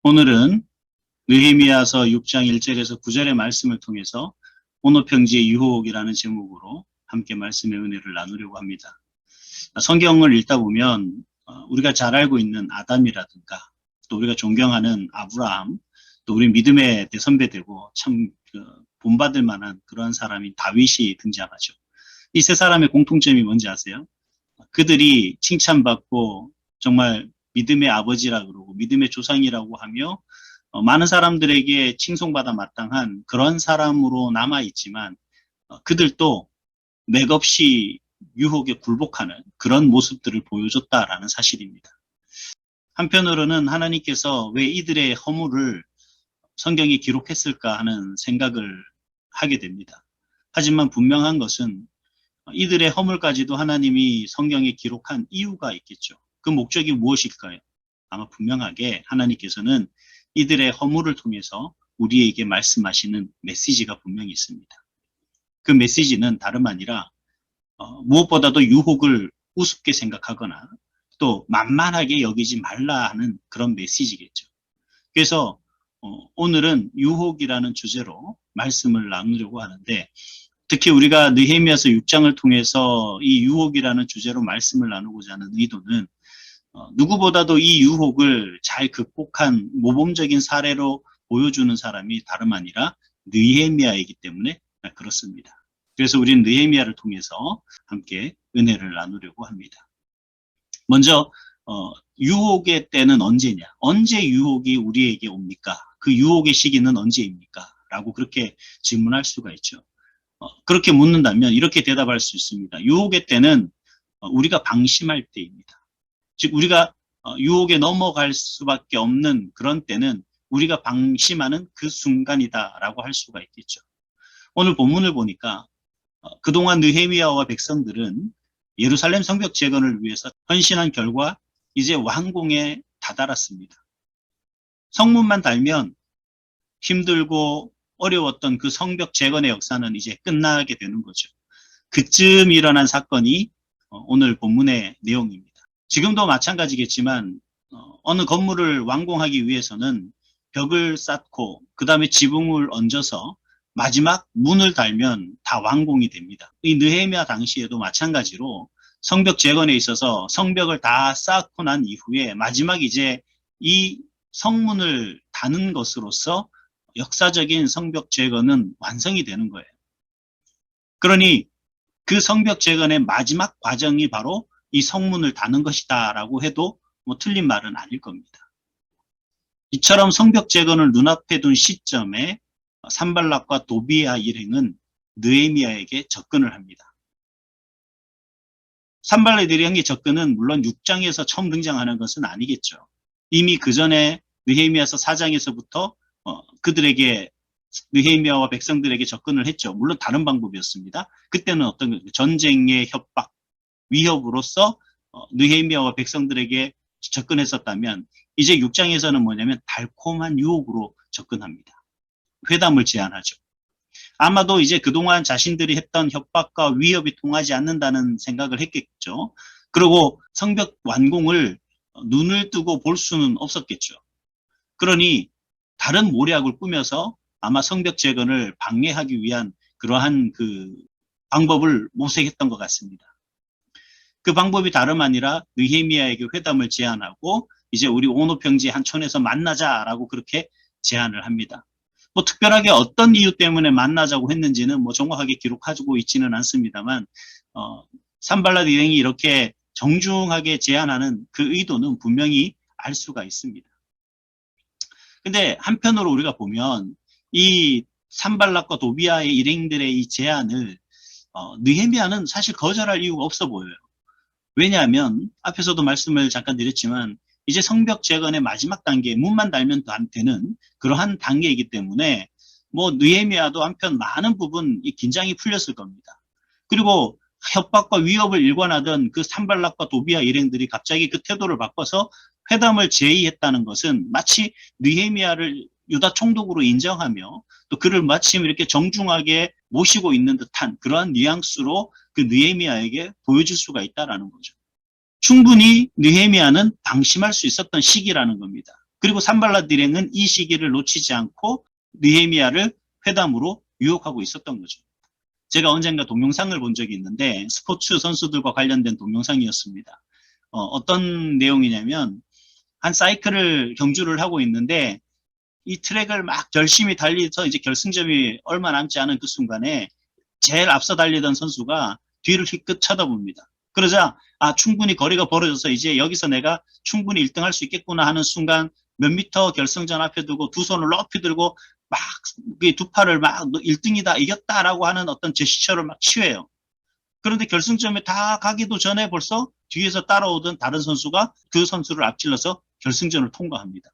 오늘은 느헤미야서 6장 1절에서 9절의 말씀을 통해서 온오평지의 유혹이라는 제목으로 함께 말씀의 은혜를 나누려고 합니다. 성경을 읽다 보면 우리가 잘 알고 있는 아담이라든가 또 우리가 존경하는 아브라함, 또 우리 믿음의 대선배되고 참 본받을 만한 그러한 사람인 다윗이 등장하죠. 이 세 사람의 공통점이 뭔지 아세요? 그들이 칭찬받고 정말 믿음의 아버지라 그러고 믿음의 조상이라고 하며 많은 사람들에게 칭송받아 마땅한 그런 사람으로 남아있지만 그들도 맥없이 유혹에 굴복하는 그런 모습들을 보여줬다라는 사실입니다. 한편으로는 하나님께서 왜 이들의 허물을 성경에 기록했을까 하는 생각을 하게 됩니다. 하지만 분명한 것은 이들의 허물까지도 하나님이 성경에 기록한 이유가 있겠죠. 그 목적이 무엇일까요? 아마 분명하게 하나님께서는 이들의 허물을 통해서 우리에게 말씀하시는 메시지가 분명히 있습니다. 그 메시지는 다름 아니라 무엇보다도 유혹을 우습게 생각하거나 또 만만하게 여기지 말라 하는 그런 메시지겠죠. 그래서 오늘은 유혹이라는 주제로 말씀을 나누려고 하는데, 특히 우리가 느헤미야서 6장을 통해서 이 유혹이라는 주제로 말씀을 나누고자 하는 의도는 누구보다도 이 유혹을 잘 극복한 모범적인 사례로 보여주는 사람이 다름 아니라 느헤미야이기 때문에 그렇습니다. 그래서 우리는 느헤미야를 통해서 함께 은혜를 나누려고 합니다. 먼저 유혹의 때는 언제냐? 언제 유혹이 우리에게 옵니까? 그 유혹의 시기는 언제입니까? 라고 그렇게 질문할 수가 있죠. 그렇게 묻는다면 이렇게 대답할 수 있습니다. 유혹의 때는 우리가 방심할 때입니다. 즉 우리가 유혹에 넘어갈 수밖에 없는 그런 때는 우리가 방심하는 그 순간이다라고 할 수가 있겠죠. 오늘 본문을 보니까 그동안 느헤미야와 백성들은 예루살렘 성벽 재건을 위해서 헌신한 결과 이제 완공에 다다랐습니다. 성문만 달면 힘들고 어려웠던 그 성벽 재건의 역사는 이제 끝나게 되는 거죠. 그쯤 일어난 사건이 오늘 본문의 내용입니다. 지금도 마찬가지겠지만 어느 건물을 완공하기 위해서는 벽을 쌓고 그 다음에 지붕을 얹어서 마지막 문을 달면 다 완공이 됩니다. 이 느헤미야 당시에도 마찬가지로 성벽 재건에 있어서 성벽을 다 쌓고 난 이후에 마지막 이제 이 성문을 다는 것으로서 역사적인 성벽 재건은 완성이 되는 거예요. 그러니 그 성벽 재건의 마지막 과정이 바로 이 성문을 다는 것이다 라고 해도 틀린 말은 아닐 겁니다. 이처럼 성벽 재건을 눈앞에 둔 시점에 산발락과 도비야 일행은 느헤미야에게 접근을 합니다. 산발락 일행의 접근은 물론 6장에서 처음 등장하는 것은 아니겠죠. 이미 그 전에 느헤미야서 4장에서부터 그들에게 느헤미야와 백성들에게 접근을 했죠. 물론 다른 방법이었습니다. 그때는 어떤 전쟁의 협박, 위협으로서 느헤미야와 백성들에게 접근했었다면 이제 6장에서는 뭐냐면 달콤한 유혹으로 접근합니다. 회담을 제안하죠. 아마도 이제 그동안 자신들이 했던 협박과 위협이 통하지 않는다는 생각을 했겠죠. 그리고 성벽 완공을 눈을 뜨고 볼 수는 없었겠죠. 그러니 다른 모략을 꾸며서 아마 성벽 재건을 방해하기 위한 그러한 그 방법을 모색했던 것 같습니다. 그 방법이 다름 아니라 느헤미야에게 회담을 제안하고 이제 우리 온오평지 한 촌에서 만나자라고 그렇게 제안을 합니다. 특별하게 어떤 이유 때문에 만나자고 했는지는 정확하게 기록하고 있지는 않습니다만 산발락 일행이 이렇게 정중하게 제안하는 그 의도는 분명히 알 수가 있습니다. 근데 한편으로 우리가 보면 이 산발락과 도비야의 일행들의 이 제안을 느헤미야는 사실 거절할 이유가 없어 보여요. 왜냐하면 앞에서도 말씀을 잠깐 드렸지만 이제 성벽 재건의 마지막 단계, 문만 달면 되는 그러한 단계이기 때문에 느헤미야도 한편 많은 부분 이 긴장이 풀렸을 겁니다. 그리고 협박과 위협을 일관하던 그 산발락과 도비야 일행들이 갑자기 그 태도를 바꿔서 회담을 제의했다는 것은 마치 느헤미야를 유다 총독으로 인정하며 또 그를 마침 이렇게 정중하게 모시고 있는 듯한 그러한 뉘앙스로 그 느헤미야에게 보여줄 수가 있다는 거죠. 충분히 느헤미야는 방심할 수 있었던 시기라는 겁니다. 그리고 산발랏 일행은 이 시기를 놓치지 않고 느헤미야를 회담으로 유혹하고 있었던 거죠. 제가 언젠가 동영상을 본 적이 있는데 스포츠 선수들과 관련된 동영상이었습니다. 어떤 내용이냐면 한 사이클을 경주를 하고 있는데 이 트랙을 막 열심히 달리서 이제 결승점이 얼마 남지 않은 그 순간에 제일 앞서 달리던 선수가 뒤를 힐끗 쳐다봅니다. 그러자 충분히 거리가 벌어져서 이제 여기서 내가 충분히 1등 할 수 있겠구나 하는 순간 몇 미터 결승전 앞에 두고 두 손을 높이 들고 막 두 팔을 막 1등이다 이겼다라고 하는 어떤 제스처를 막 취해요. 그런데 결승점에 다 가기도 전에 벌써 뒤에서 따라오던 다른 선수가 그 선수를 앞질러서 결승전을 통과합니다.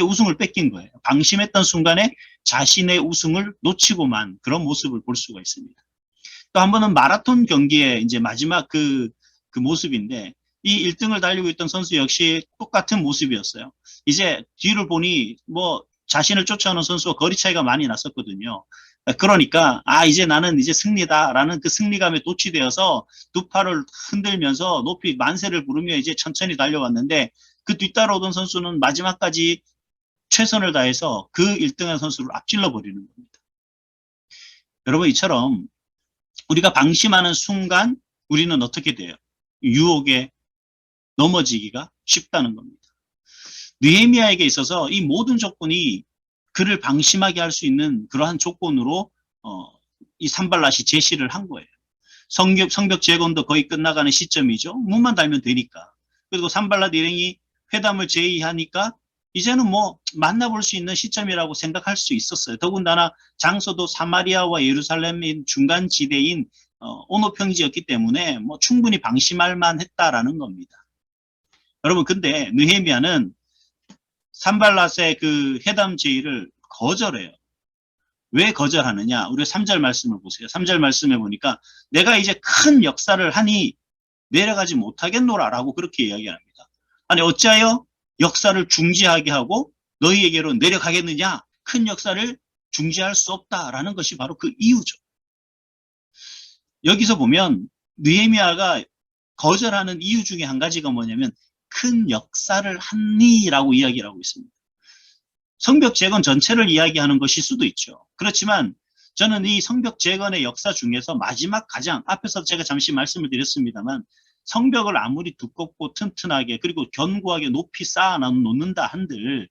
우승을 뺏긴 거예요. 방심했던 순간에 자신의 우승을 놓치고만 그런 모습을 볼 수가 있습니다. 또 한 번은 마라톤 경기의 이제 마지막 그 모습인데 이 1등을 달리고 있던 선수 역시 똑같은 모습이었어요. 이제 뒤를 보니 뭐 자신을 쫓아오는 선수와 거리 차이가 많이 났었거든요. 그러니까 이제 나는 이제 승리다라는 그 승리감에 도취되어서 두 팔을 흔들면서 높이 만세를 부르며 이제 천천히 달려왔는데 그 뒤따라오던 선수는 마지막까지 최선을 다해서 그 1등한 선수를 앞질러 버리는 겁니다. 여러분 이처럼 우리가 방심하는 순간 우리는 어떻게 돼요? 유혹에 넘어지기가 쉽다는 겁니다. 느헤미야에게 있어서 이 모든 조건이 그를 방심하게 할 수 있는 그러한 조건으로 이 산발랏이 제시를 한 거예요. 성벽 재건도 거의 끝나가는 시점이죠. 문만 달면 되니까. 그리고 산발랏 일행이 회담을 제의하니까 이제는 뭐 만나볼 수 있는 시점이라고 생각할 수 있었어요. 더군다나 장소도 사마리아와 예루살렘인 중간 지대인 오노 평지였기 때문에 뭐 충분히 방심할 만했다라는 겁니다. 여러분 근데 느헤미야는 산발랏의 그 회담 제의를 거절해요. 왜 거절하느냐? 우리 3절 말씀을 보세요. 3절 말씀에 보니까 내가 이제 큰 역사를 하니 내려가지 못하겠노라라고 그렇게 이야기합니다. 아니 어찌하여 역사를 중지하게 하고 너희에게로 내려가겠느냐? 큰 역사를 중지할 수 없다라는 것이 바로 그 이유죠. 여기서 보면 느헤미야가 거절하는 이유 중에 한 가지가 뭐냐면 큰 역사를 하니라고 이야기를 하고 있습니다. 성벽 재건 전체를 이야기하는 것일 수도 있죠. 그렇지만 저는 이 성벽 재건의 역사 중에서 마지막 가장 앞에서 제가 잠시 말씀을 드렸습니다만 성벽을 아무리 두껍고 튼튼하게 그리고 견고하게 높이 쌓아 놓는다 한들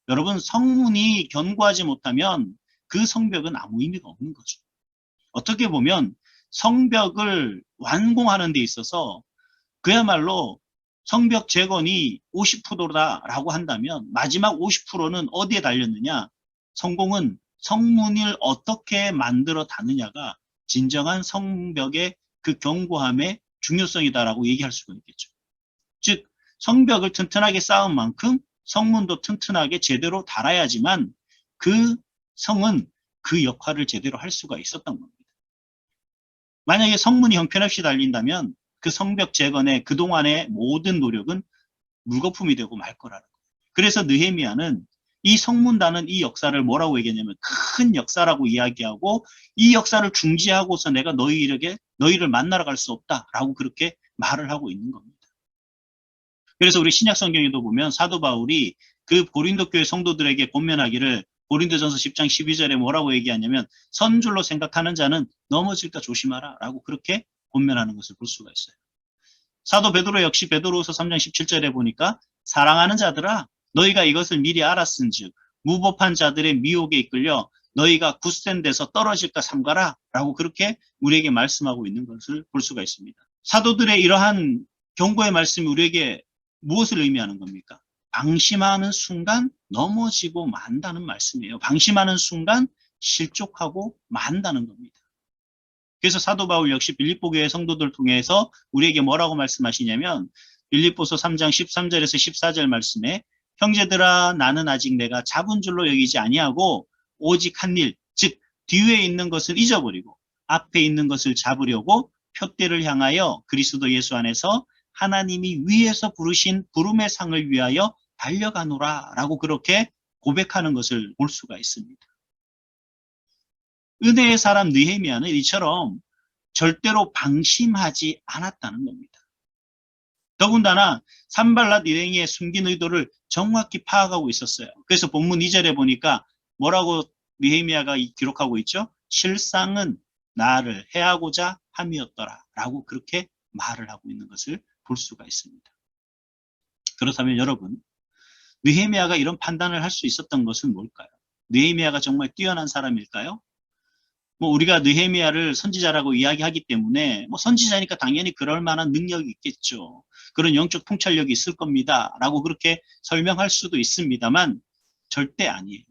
여러분 성문이 견고하지 못하면 그 성벽은 아무 의미가 없는 거죠. 어떻게 보면 성벽을 완공하는 데 있어서 그야말로 성벽 재건이 50%다라고 한다면 마지막 50%는 어디에 달렸느냐? 성공은 성문을 어떻게 만들어 닿느냐가 진정한 성벽의 그 견고함의 중요성이다라고 얘기할 수가 있겠죠. 즉 성벽을 튼튼하게 쌓은 만큼 성문도 튼튼하게 제대로 달아야지만 그 성은 그 역할을 제대로 할 수가 있었던 겁니다. 만약에 성문이 형편없이 달린다면 그 성벽 재건의 그동안의 모든 노력은 물거품이 되고 말 거라는 거예요. 그래서 느헤미야는 이 성문다는 이 역사를 뭐라고 얘기했냐면 큰 역사라고 이야기하고 이 역사를 중지하고서 내가 너희를 만나러 갈 수 없다라고 그렇게 말을 하고 있는 겁니다. 그래서 우리 신약 성경에도 보면 사도 바울이 그 고린도 교회 성도들에게 권면하기를 고린도전서 10장 12절에 뭐라고 얘기하냐면 선줄로 생각하는 자는 넘어질까 조심하라 라고 그렇게 권면하는 것을 볼 수가 있어요. 사도 베드로 역시 베드로후서 3장 17절에 보니까 사랑하는 자들아 너희가 이것을 미리 알았은즉 무법한 자들의 미혹에 이끌려 너희가 굳센 데서 떨어질까 삼가라 라고 그렇게 우리에게 말씀하고 있는 것을 볼 수가 있습니다. 사도들의 이러한 경고의 말씀이 우리에게 무엇을 의미하는 겁니까? 방심하는 순간 넘어지고 만다는 말씀이에요. 방심하는 순간 실족하고 만다는 겁니다. 그래서 사도 바울 역시 빌립보 교회 성도들 통해서 우리에게 뭐라고 말씀하시냐면 빌립보서 3장 13절에서 14절 말씀에 형제들아 나는 아직 내가 잡은 줄로 여기지 아니하고 오직 한 일, 즉 뒤에 있는 것을 잊어버리고 앞에 있는 것을 잡으려고 표대를 향하여 그리스도 예수 안에서 하나님이 위에서 부르신 부름의 상을 위하여 달려가노라 라고 그렇게 고백하는 것을 볼 수가 있습니다. 은혜의 사람 느헤미야는 이처럼 절대로 방심하지 않았다는 겁니다. 더군다나 산발랏 일행의 숨긴 의도를 정확히 파악하고 있었어요. 그래서 본문 2절에 보니까 뭐라고 느헤미야가 기록하고 있죠? 실상은 나를 해하고자 함이었더라 라고 그렇게 말을 하고 있는 것을 볼 수가 있습니다. 그렇다면 여러분, 느헤미야가 이런 판단을 할 수 있었던 것은 뭘까요? 느헤미야가 정말 뛰어난 사람일까요? 뭐 우리가 느헤미야를 선지자라고 이야기하기 때문에 뭐 선지자니까 당연히 그럴 만한 능력이 있겠죠. 그런 영적 통찰력이 있을 겁니다. 라고 그렇게 설명할 수도 있습니다만 절대 아니에요.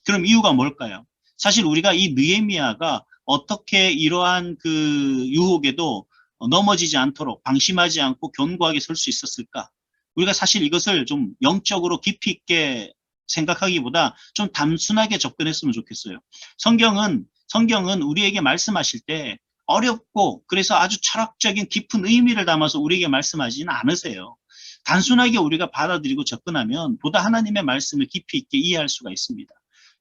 그럼 이유가 뭘까요? 사실 우리가 이 느헤미야가 어떻게 이러한 그 유혹에도 넘어지지 않도록 방심하지 않고 견고하게 설 수 있었을까? 우리가 사실 이것을 좀 영적으로 깊이 있게 생각하기보다 좀 단순하게 접근했으면 좋겠어요. 성경은 우리에게 말씀하실 때 어렵고 그래서 아주 철학적인 깊은 의미를 담아서 우리에게 말씀하지는 않으세요. 단순하게 우리가 받아들이고 접근하면 보다 하나님의 말씀을 깊이 있게 이해할 수가 있습니다.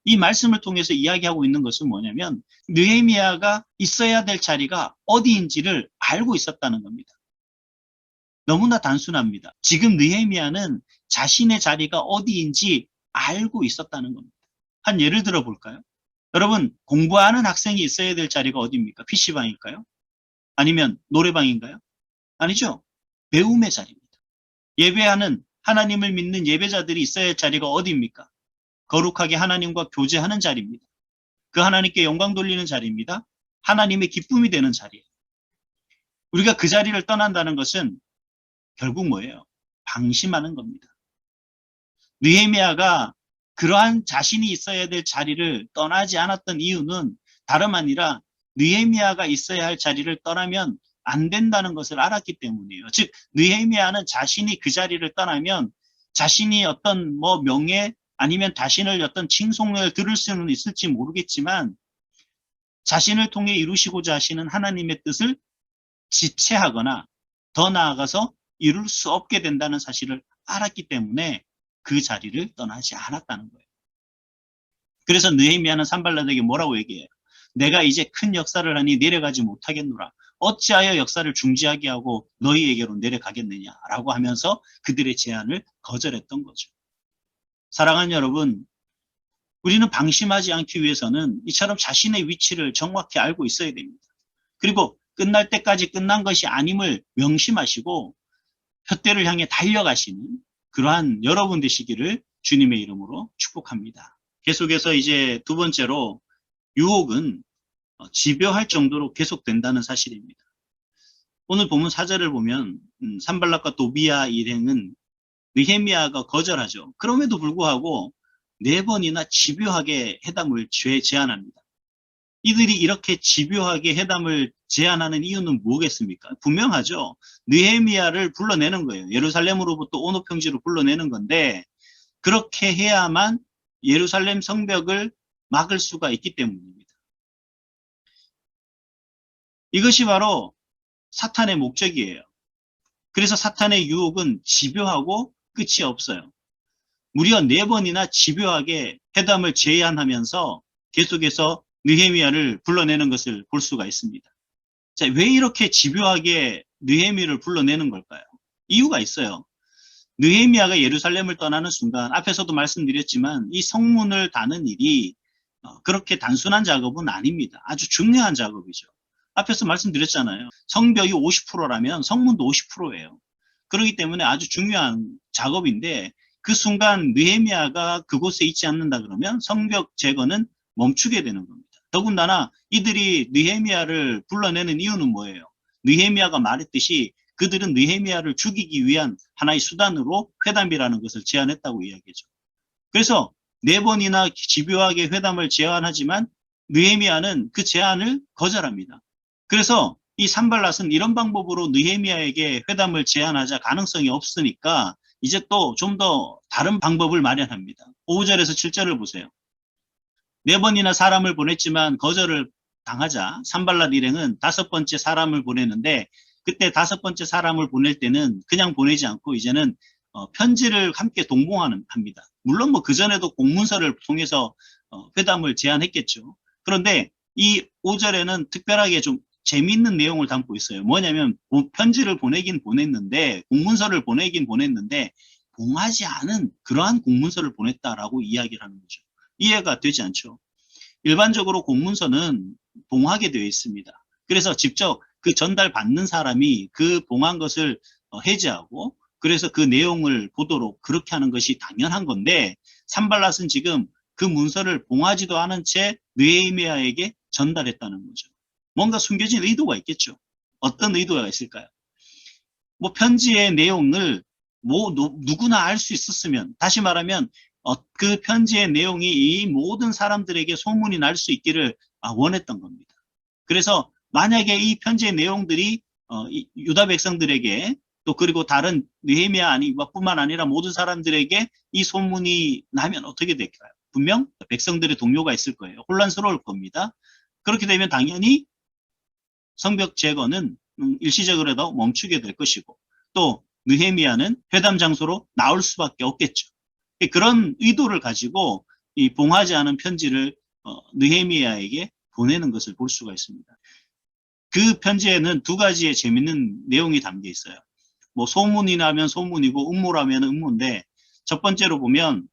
이 말씀을 통해서 이야기하고 있는 것은 뭐냐면 느헤미야가 있어야 될 자리가 어디인지를 알고 있었다는 겁니다. 너무나 단순합니다. 지금 느헤미야는 자신의 자리가 어디인지 알고 있었다는 겁니다. 한 예를 들어 볼까요? 여러분, 공부하는 학생이 있어야 될 자리가 어디입니까? PC방일까요? 아니면 노래방인가요? 아니죠. 배움의 자리입니다. 예배하는 하나님을 믿는 예배자들이 있어야 할 자리가 어디입니까? 거룩하게 하나님과 교제하는 자리입니다. 그 하나님께 영광 돌리는 자리입니다. 하나님의 기쁨이 되는 자리예요. 우리가 그 자리를 떠난다는 것은 결국 뭐예요? 방심하는 겁니다. 느헤미야가 그러한 자신이 있어야 될 자리를 떠나지 않았던 이유는 다름 아니라 느헤미야가 있어야 할 자리를 떠나면 안 된다는 것을 알았기 때문이에요. 즉 느헤미야는 자신이 그 자리를 떠나면 자신이 어떤 뭐 명예 아니면 자신을 어떤 칭송을 들을 수는 있을지 모르겠지만 자신을 통해 이루시고자 하시는 하나님의 뜻을 지체하거나 더 나아가서 이룰 수 없게 된다는 사실을 알았기 때문에 그 자리를 떠나지 않았다는 거예요. 그래서 느헤미야는 산발랏에게 뭐라고 얘기해요? 내가 이제 큰 역사를 하니 내려가지 못하겠노라. 어찌하여 역사를 중지하게 하고 너희에게로 내려가겠느냐라고 하면서 그들의 제안을 거절했던 거죠. 사랑하는 여러분, 우리는 방심하지 않기 위해서는 이처럼 자신의 위치를 정확히 알고 있어야 됩니다. 그리고 끝날 때까지 끝난 것이 아님을 명심하시고 푯대를 향해 달려가시는 그러한 여러분 되시기를 주님의 이름으로 축복합니다. 계속해서 이제 두 번째로 유혹은 집요할 정도로 계속된다는 사실입니다. 오늘 본문 4절을 보면 산발랏과 도비야 일행은 느헤미야가 거절하죠. 그럼에도 불구하고 4번이나 집요하게 회담을 제안합니다. 이들이 이렇게 집요하게 회담을 제안하는 이유는 뭐겠습니까? 분명하죠. 느헤미야를 불러내는 거예요. 예루살렘으로부터 오노 평지로 불러내는 건데 그렇게 해야만 예루살렘 성벽을 막을 수가 있기 때문입니다. 이것이 바로 사탄의 목적이에요. 그래서 사탄의 유혹은 집요하고 끝이 없어요. 무려 4번이나 집요하게 회담을 제안하면서 계속해서 느헤미야를 불러내는 것을 볼 수가 있습니다. 자, 왜 이렇게 집요하게 느헤미야를 불러내는 걸까요? 이유가 있어요. 느헤미야가 예루살렘을 떠나는 순간 앞에서도 말씀드렸지만 이 성문을 다는 일이 그렇게 단순한 작업은 아닙니다. 아주 중요한 작업이죠. 앞에서 말씀드렸잖아요. 성벽이 50%라면 성문도 50%예요. 그렇기 때문에 아주 중요한 작업인데 그 순간 느헤미야가 그곳에 있지 않는다 그러면 성벽 제거는 멈추게 되는 겁니다. 더군다나 이들이 느헤미야를 불러내는 이유는 뭐예요? 느헤미야가 말했듯이 그들은 느헤미야를 죽이기 위한 하나의 수단으로 회담이라는 것을 제안했다고 이야기하죠. 그래서 4번이나 집요하게 회담을 제안하지만 느헤미야는 그 제안을 거절합니다. 그래서 이 산발랏은 이런 방법으로 느헤미야에게 회담을 제안하자 가능성이 없으니까 이제 또 좀 더 다른 방법을 마련합니다. 5절에서 7절을 보세요. 4번이나 사람을 보냈지만 거절을 당하자 산발랏 일행은 5번째 사람을 보내는데 그때 5번째 사람을 보낼 때는 그냥 보내지 않고 이제는 편지를 함께 동봉합니다. 물론 뭐 그전에도 공문서를 통해서 회담을 제안했겠죠. 그런데 이 5절에는 특별하게 좀 재미있는 내용을 담고 있어요. 뭐냐면 편지를 보내긴 보냈는데, 공문서를 보내긴 보냈는데 봉하지 않은 그러한 공문서를 보냈다라고 이야기를 하는 거죠. 이해가 되지 않죠? 일반적으로 공문서는 봉하게 되어 있습니다. 그래서 직접 그 전달받는 사람이 그 봉한 것을 해지하고, 그래서 그 내용을 보도록 그렇게 하는 것이 당연한 건데, 산발랏은 지금 그 문서를 봉하지도 않은 채 느헤미야에게 전달했다는 거죠. 뭔가 숨겨진 의도가 있겠죠. 어떤 의도가 있을까요? 뭐 편지의 내용을 뭐 누구나 알 수 있었으면, 다시 말하면 그 편지의 내용이 이 모든 사람들에게 소문이 날 수 있기를 원했던 겁니다. 그래서 만약에 이 편지의 내용들이 유다 백성들에게, 또 그리고 다른 느헤미야 뿐만 아니라 모든 사람들에게 이 소문이 나면 어떻게 될까요? 분명 백성들의 동요가 있을 거예요. 혼란스러울 겁니다. 그렇게 되면 당연히 성벽 제거는 일시적으로라도 멈추게 될 것이고, 또 느헤미야는 회담 장소로 나올 수밖에 없겠죠. 그런 의도를 가지고 이 봉하지 않은 편지를 느헤미야에게 보내는 것을 볼 수가 있습니다. 그 편지에는 두 가지의 재밌는 내용이 담겨 있어요. 뭐 소문이 나면 소문이고 음모라면 음모인데, 첫 번째로 보면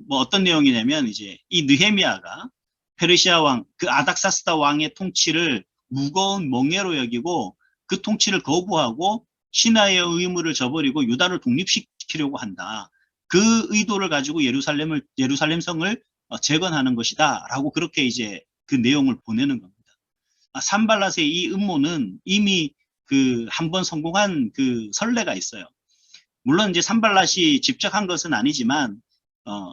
뭐 어떤 내용이냐면, 이제 이 느헤미야가 페르시아 왕, 그 아닥사스다 왕의 통치를 무거운 멍해로 여기고 그 통치를 거부하고 신하의 의무를 저버리고 유다를 독립시키려고 한다. 그 의도를 가지고 예루살렘 성을 재건하는 것이다라고 그렇게 이제 그 내용을 보내는 겁니다. 산발랏의 이 음모는 이미 그 한 번 성공한 그 선례가 있어요. 물론 이제 산발랏이 직접 한 것은 아니지만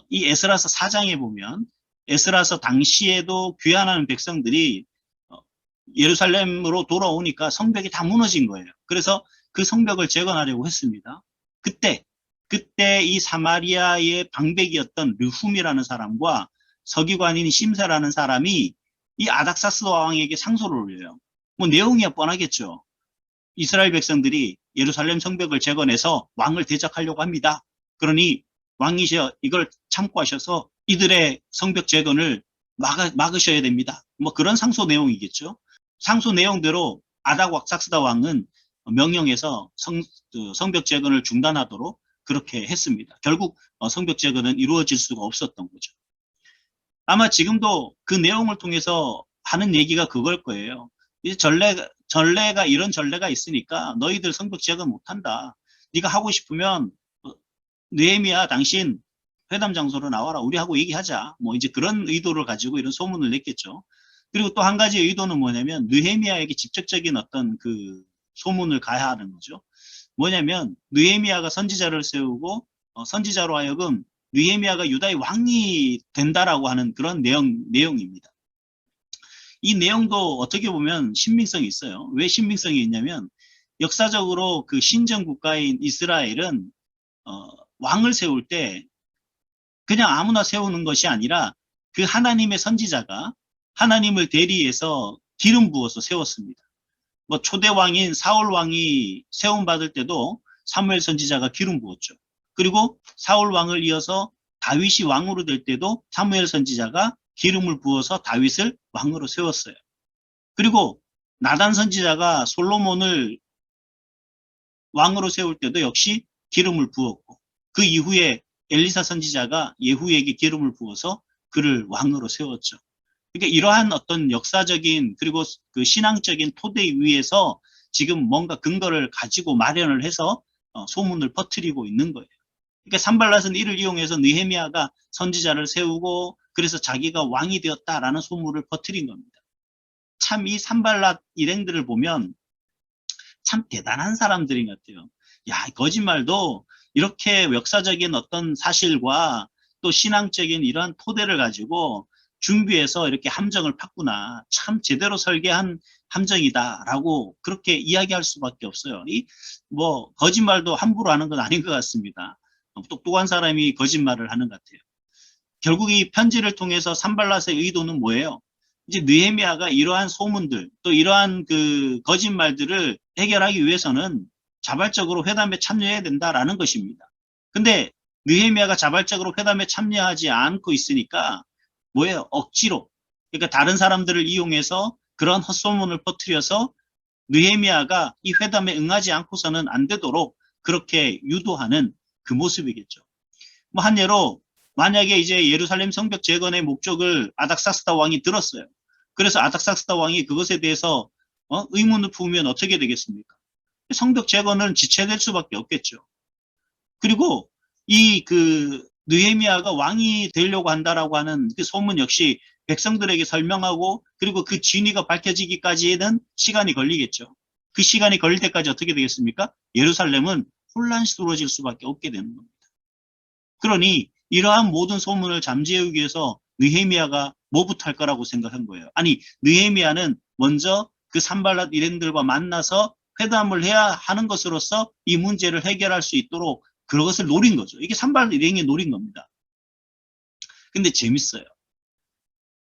이 에스라서 4장에 보면, 에스라서 당시에도 귀환하는 백성들이 예루살렘으로 돌아오니까 성벽이 다 무너진 거예요. 그래서 그 성벽을 재건하려고 했습니다. 그때 이 사마리아의 방백이었던 르훔이라는 사람과 서기관인 심사라는 사람이 이 아닥사스 왕에게 상소를 올려요. 뭐 내용이야 뻔하겠죠. 이스라엘 백성들이 예루살렘 성벽을 재건해서 왕을 대적하려고 합니다. 그러니 왕이셔 이걸 참고하셔서 이들의 성벽 재건을 막으셔야 됩니다. 뭐 그런 상소 내용이겠죠. 상소 내용대로 아닥삭스다 왕은 명령해서 성벽 재건을 중단하도록 그렇게 했습니다. 결국 성벽 재건은 이루어질 수가 없었던 거죠. 아마 지금도 그 내용을 통해서 하는 얘기가 그걸 거예요. 이제 전례가 이런 전례가 있으니까 너희들 성벽 재건 못한다. 네가 하고 싶으면 느헤미야 당신 회담 장소로 나와라. 우리하고 얘기하자. 뭐 이제 그런 의도를 가지고 이런 소문을 냈겠죠. 그리고 또 한 가지 의도는 뭐냐면 느헤미야에게 직접적인 어떤 그 소문을 가야 하는 거죠. 뭐냐면 느헤미야가 선지자를 세우고 선지자로 하여금 느헤미야가 유다의 왕이 된다라고 하는 그런 내용입니다. 이 내용도 어떻게 보면 신빙성이 있어요. 왜 신빙성이 있냐면, 역사적으로 그 신정 국가인 이스라엘은 왕을 세울 때 그냥 아무나 세우는 것이 아니라 그 하나님의 선지자가 하나님을 대리해서 기름 부어서 세웠습니다. 뭐 초대 왕인 사울 왕이 세움 받을 때도 사무엘 선지자가 기름 부었죠. 그리고 사울 왕을 이어서 다윗이 왕으로 될 때도 사무엘 선지자가 기름을 부어서 다윗을 왕으로 세웠어요. 그리고 나단 선지자가 솔로몬을 왕으로 세울 때도 역시 기름을 부었고, 그 이후에 엘리사 선지자가 예후에게 기름을 부어서 그를 왕으로 세웠죠. 그러니까 이러한 어떤 역사적인 그리고 그 신앙적인 토대 위에서 지금 뭔가 근거를 가지고 마련을 해서 소문을 퍼뜨리고 있는 거예요. 그러니까 산발랏은 이를 이용해서 느헤미야가 선지자를 세우고 그래서 자기가 왕이 되었다라는 소문을 퍼뜨린 겁니다. 참 이 산발랏 일행들을 보면 참 대단한 사람들인 것 같아요. 야, 거짓말도 이렇게 역사적인 어떤 사실과 또 신앙적인 이러한 토대를 가지고 준비해서 이렇게 함정을 팠구나. 참 제대로 설계한 함정이다라고 그렇게 이야기할 수밖에 없어요. 뭐 거짓말도 함부로 하는 건 아닌 것 같습니다. 똑똑한 사람이 거짓말을 하는 것 같아요. 결국 이 편지를 통해서 산발랏의 의도는 뭐예요? 이제 느헤미야가 이러한 소문들, 또 이러한 그 거짓말들을 해결하기 위해서는 자발적으로 회담에 참여해야 된다라는 것입니다. 근데 느헤미야가 자발적으로 회담에 참여하지 않고 있으니까 뭐예요? 억지로. 그러니까 다른 사람들을 이용해서 그런 헛소문을 퍼뜨려서 느헤미야가 이 회담에 응하지 않고서는 안 되도록 그렇게 유도하는 그 모습이겠죠. 뭐 한 예로 만약에 이제 예루살렘 성벽 재건의 목적을 아닥사스다 왕이 들었어요. 그래서 아닥사스다 왕이 그것에 대해서 의문을 품으면 어떻게 되겠습니까? 성벽 재건은 지체될 수밖에 없겠죠. 그리고 이 느헤미야가 왕이 되려고 한다라고 하는 그 소문 역시 백성들에게 설명하고 그리고 그 진위가 밝혀지기까지는 시간이 걸리겠죠. 그 시간이 걸릴 때까지 어떻게 되겠습니까? 예루살렘은 혼란스러워질 수밖에 없게 되는 겁니다. 그러니 이러한 모든 소문을 잠재우기 위해서 느헤미야가 뭐부터 할 거라고 생각한 거예요. 아니, 느헤미야는 먼저 그 산발랏 일행들과 만나서 회담을 해야 하는 것으로서 이 문제를 해결할 수 있도록 그것을 노린 거죠. 이게 산발랏 일행이 노린 겁니다. 근데 재밌어요.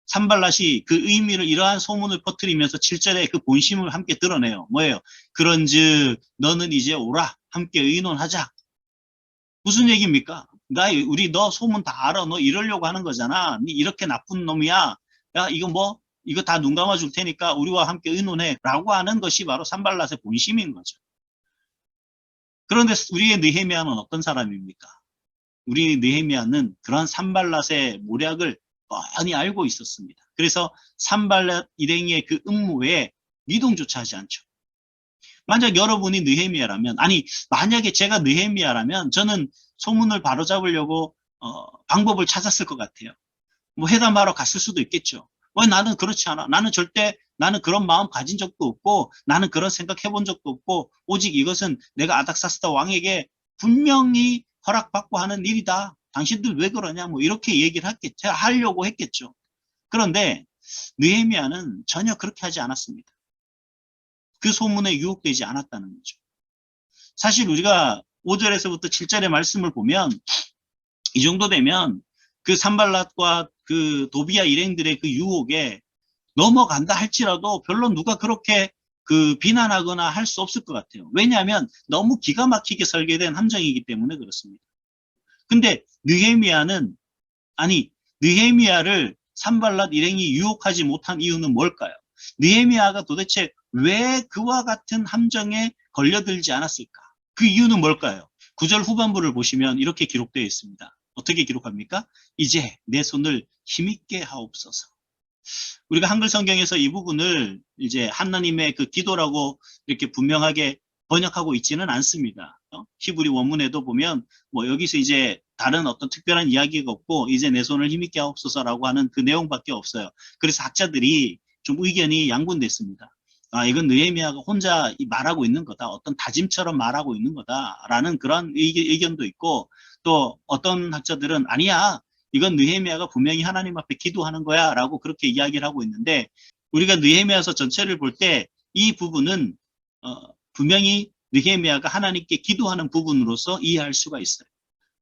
산발랏이 그 의미를 이러한 소문을 퍼뜨리면서 7절에 그 본심을 함께 드러내요. 뭐예요? 그런즉 너는 이제 오라. 함께 의논하자. 무슨 얘기입니까? 우리 너 소문 다 알아. 너 이러려고 하는 거잖아. 니 이렇게 나쁜 놈이야. 야, 이거 다 눈 감아 줄 테니까 우리와 함께 의논해. 라고 하는 것이 바로 산발랏의 본심인 거죠. 그런데 우리의 느헤미야는 어떤 사람입니까? 우리 느헤미야는 그런 산발랏의 모략을 뻔히 알고 있었습니다. 그래서 산발랏 일행의 그 음모에 미동조차 하지 않죠. 만약 여러분이 느헤미야라면, 아니 만약에 제가 느헤미야라면 저는 소문을 바로잡으려고 방법을 찾았을 것 같아요. 뭐 회담하러 갔을 수도 있겠죠. 나는 그렇지 않아. 나는 그런 마음 가진 적도 없고 나는 그런 생각 해본 적도 없고 오직 이것은 내가 아닥사스다 왕에게 분명히 허락받고 하는 일이다. 당신들 왜 그러냐 뭐 이렇게 얘기를 하려고 했겠죠. 그런데 느헤미야는 전혀 그렇게 하지 않았습니다. 그 소문에 유혹되지 않았다는 거죠. 사실 우리가 5절에서부터 7절의 말씀을 보면 이 정도 되면 그 산발랏과 그 도비야 일행들의 그 유혹에 넘어간다 할지라도 별로 누가 그렇게 비난하거나 할 수 없을 것 같아요. 왜냐하면 너무 기가 막히게 설계된 함정이기 때문에 그렇습니다. 근데 느헤미야를 산발랏 일행이 유혹하지 못한 이유는 뭘까요? 느헤미야가 도대체 왜 그와 같은 함정에 걸려들지 않았을까? 그 이유는 뭘까요? 9절 후반부를 보시면 이렇게 기록되어 있습니다. 어떻게 기록합니까? 이제 내 손을 힘있게 하옵소서. 우리가 한글 성경에서 이 부분을 이제 하나님의 그 기도라고 이렇게 분명하게 번역하고 있지는 않습니다. 히브리 원문에도 보면 뭐 여기서 이제 다른 어떤 특별한 이야기가 없고 이제 내 손을 힘있게 하옵소서라고 하는 그 내용밖에 없어요. 그래서 학자들이 좀 의견이 양분됐습니다. 이건 느헤미야가 혼자 말하고 있는 거다. 어떤 다짐처럼 말하고 있는 거다라는 그런 의견도 있고 또 어떤 학자들은 아니야. 이건 느헤미야가 분명히 하나님 앞에 기도하는 거야 라고 그렇게 이야기를 하고 있는데 우리가 느헤미야서 전체를 볼 때 이 부분은 분명히 느헤미야가 하나님께 기도하는 부분으로서 이해할 수가 있어요.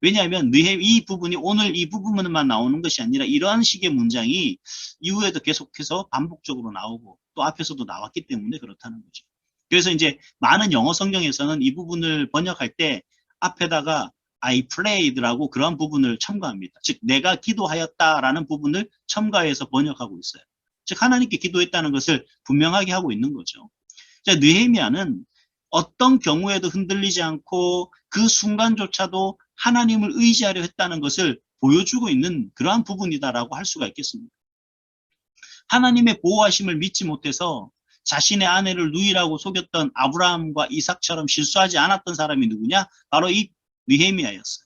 왜냐하면 이 부분이 오늘 이 부분만 나오는 것이 아니라 이러한 식의 문장이 이후에도 계속해서 반복적으로 나오고 또 앞에서도 나왔기 때문에 그렇다는 거죠. 그래서 이제 많은 영어 성경에서는 이 부분을 번역할 때 앞에다가 I prayed라고 그런 부분을 첨가합니다. 즉 내가 기도하였다라는 부분을 첨가해서 번역하고 있어요. 즉 하나님께 기도했다는 것을 분명하게 하고 있는 거죠. 자, 느헤미야는 어떤 경우에도 흔들리지 않고 그 순간조차도 하나님을 의지하려 했다는 것을 보여주고 있는 그러한 부분이다라고 할 수가 있겠습니다. 하나님의 보호하심을 믿지 못해서 자신의 아내를 누이라고 속였던 아브라함과 이삭처럼 실수하지 않았던 사람이 누구냐? 바로 이 느헤미야였어요.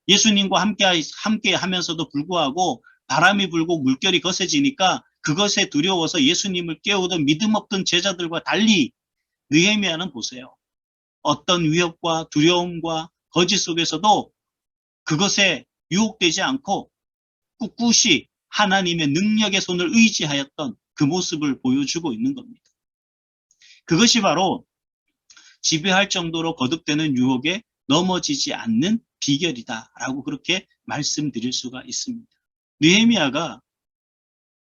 예수님과 함께 하면서도 불구하고 바람이 불고 물결이 거세지니까 그것에 두려워서 예수님을 깨우던 믿음 없던 제자들과 달리 느헤미야는 보세요. 어떤 위협과 두려움과 거짓 속에서도 그것에 유혹되지 않고 꿋꿋이 하나님의 능력의 손을 의지하였던 그 모습을 보여주고 있는 겁니다. 그것이 바로 지배할 정도로 거듭되는 유혹에 넘어지지 않는 비결이다라고 그렇게 말씀드릴 수가 있습니다. 느헤미야가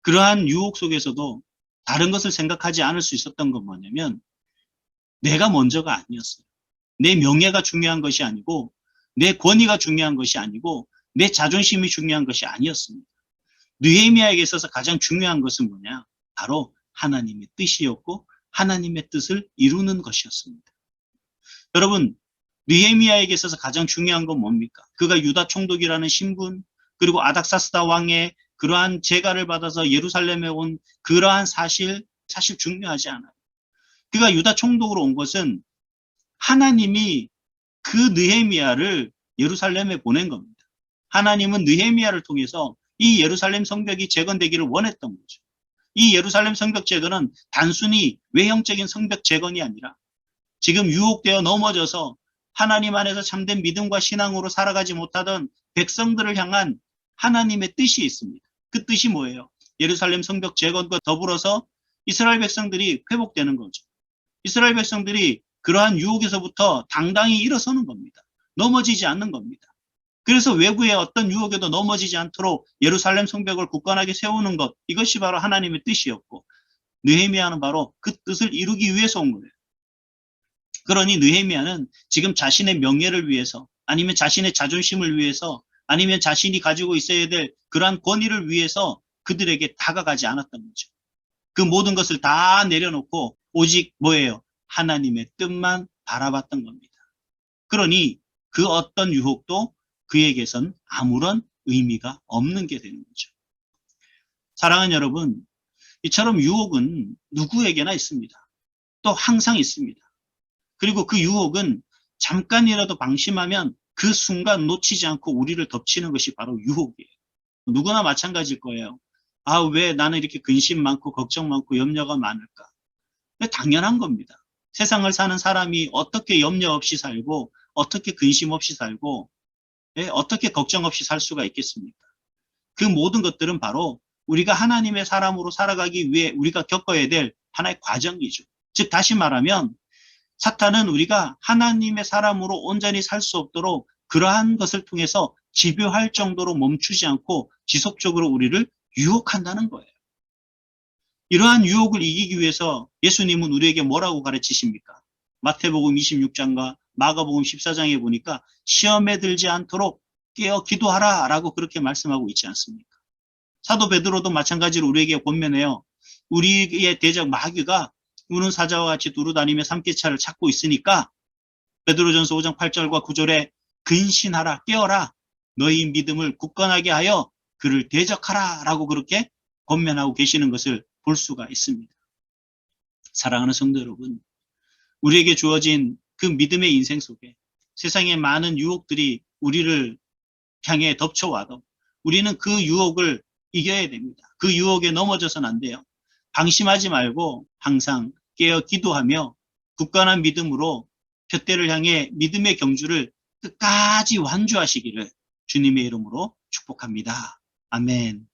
그러한 유혹 속에서도 다른 것을 생각하지 않을 수 있었던 건 뭐냐면 내가 먼저가 아니었어요. 내 명예가 중요한 것이 아니고 내 권위가 중요한 것이 아니고 내 자존심이 중요한 것이 아니었습니다. 느헤미야에게 있어서 가장 중요한 것은 뭐냐? 바로 하나님의 뜻이었고 하나님의 뜻을 이루는 것이었습니다. 여러분, 느헤미야에게 있어서 가장 중요한 건 뭡니까? 그가 유다 총독이라는 신분, 그리고 아닥사스다 왕의 그러한 제가를 받아서 예루살렘에 온 그러한 사실 중요하지 않아요. 그가 유다 총독으로 온 것은 하나님이 그 느헤미야를 예루살렘에 보낸 겁니다. 하나님은 느헤미야를 통해서 이 예루살렘 성벽이 재건되기를 원했던 거죠. 이 예루살렘 성벽 재건은 단순히 외형적인 성벽 재건이 아니라 지금 유혹되어 넘어져서 하나님 안에서 참된 믿음과 신앙으로 살아가지 못하던 백성들을 향한 하나님의 뜻이 있습니다. 그 뜻이 뭐예요? 예루살렘 성벽 재건과 더불어서 이스라엘 백성들이 회복되는 거죠. 이스라엘 백성들이 그러한 유혹에서부터 당당히 일어서는 겁니다. 넘어지지 않는 겁니다. 그래서 외부의 어떤 유혹에도 넘어지지 않도록 예루살렘 성벽을 굳건하게 세우는 것, 이것이 바로 하나님의 뜻이었고 느헤미야는 바로 그 뜻을 이루기 위해서 온 거예요. 그러니 느헤미야는 지금 자신의 명예를 위해서, 아니면 자신의 자존심을 위해서, 아니면 자신이 가지고 있어야 될 그러한 권위를 위해서 그들에게 다가가지 않았던 거죠. 그 모든 것을 다 내려놓고 오직 뭐예요? 하나님의 뜻만 바라봤던 겁니다. 그러니 그 어떤 유혹도 그에게선 아무런 의미가 없는 게 되는 거죠. 사랑하는 여러분, 이처럼 유혹은 누구에게나 있습니다. 또 항상 있습니다. 그리고 그 유혹은 잠깐이라도 방심하면 그 순간 놓치지 않고 우리를 덮치는 것이 바로 유혹이에요. 누구나 마찬가지일 거예요. 아, 왜 나는 이렇게 근심 많고 걱정 많고 염려가 많을까? 당연한 겁니다. 세상을 사는 사람이 어떻게 염려 없이 살고 어떻게 근심 없이 살고 어떻게 걱정 없이 살 수가 있겠습니까? 그 모든 것들은 바로 우리가 하나님의 사람으로 살아가기 위해 우리가 겪어야 될 하나의 과정이죠. 즉 다시 말하면 사탄은 우리가 하나님의 사람으로 온전히 살 수 없도록 그러한 것을 통해서 집요할 정도로 멈추지 않고 지속적으로 우리를 유혹한다는 거예요. 이러한 유혹을 이기기 위해서 예수님은 우리에게 뭐라고 가르치십니까? 마태복음 26장과 마가복음 14장에 보니까 시험에 들지 않도록 깨어 기도하라 라고 그렇게 말씀하고 있지 않습니까? 사도 베드로도 마찬가지로 우리에게 권면해요. 우리의 대적 마귀가 우는 사자와 같이 두루다니며 삼키차를 찾고 있으니까 베드로전서 5장 8절과 9절에 근신하라, 깨어라, 너희 믿음을 굳건하게 하여 그를 대적하라 라고 그렇게 권면하고 계시는 것을 볼 수가 있습니다. 사랑하는 성도 여러분, 우리에게 주어진 그 믿음의 인생 속에 세상의 많은 유혹들이 우리를 향해 덮쳐와도 우리는 그 유혹을 이겨야 됩니다. 그 유혹에 넘어져서는 안 돼요. 방심하지 말고 항상 깨어 기도하며 굳건한 믿음으로 푯대를 향해 믿음의 경주를 끝까지 완주하시기를 주님의 이름으로 축복합니다. 아멘.